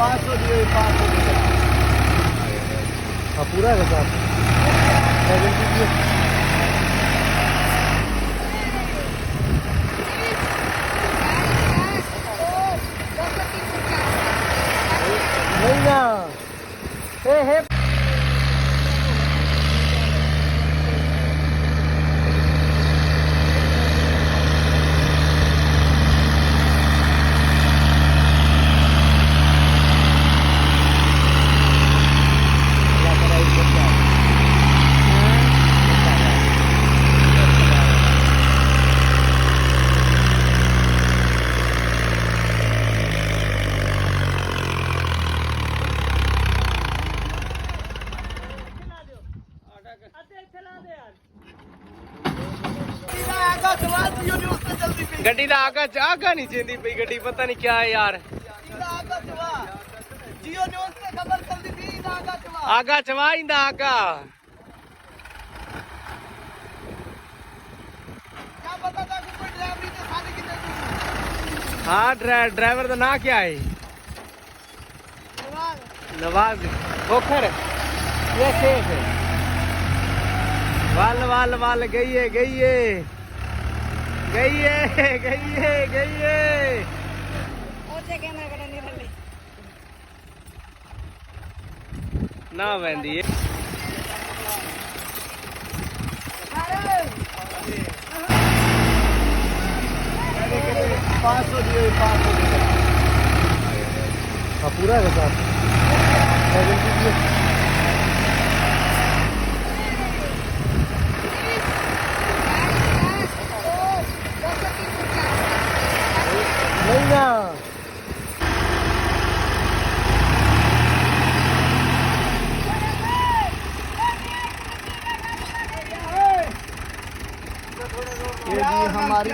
500 दिए 500 हाँ पूरा है साहब नहीं ना हे गड्डी दा आगा आगा नहीं चेंदी पई गड्डी पता नहीं क्या है यार जियो न्यूज़ पे खबर चलदी थी आगा चवा इंदा आगा क्या पता था कि कोई ड्राइवरी के साथ कितने हां ड्राइवर दा नाम क्या है नवाज खोखर ये शेख है वाल वाल वाल गई है ना वेंदी है 500 दिए 500 हाँ पूरा है साहब नहीं ना ये जी हमारी